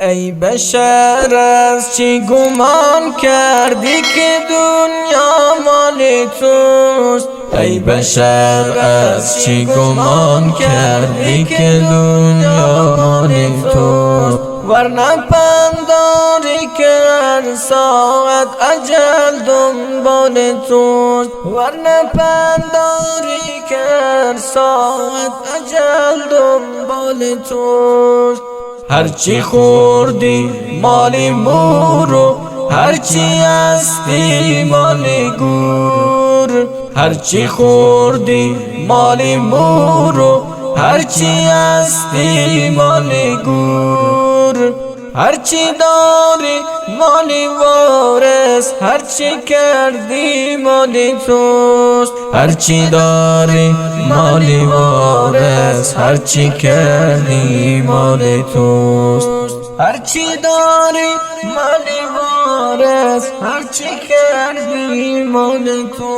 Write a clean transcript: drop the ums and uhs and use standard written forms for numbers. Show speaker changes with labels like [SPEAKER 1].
[SPEAKER 1] ای بشر از چی گمان کردی که دنیا مال توست؟ ای بشر از چی گمان کردی که دنیا مال توست؟ ورنه پنداری که هر ساعت اجل دنبال توست، ورنه پنداری که هر ساعت اجل دنبال توست. هرچی خوردی مال مورو، هرچی هستی مال گور. هرچی خوردی مال مورو، هرچی هستی مال گور. هرچی داری مال وارث، هرچی کردی مال توست. هرچی داری مال وارث، هرچی کردی مال توست. هرچی داری مال وارث، هرچی کردی مال توست.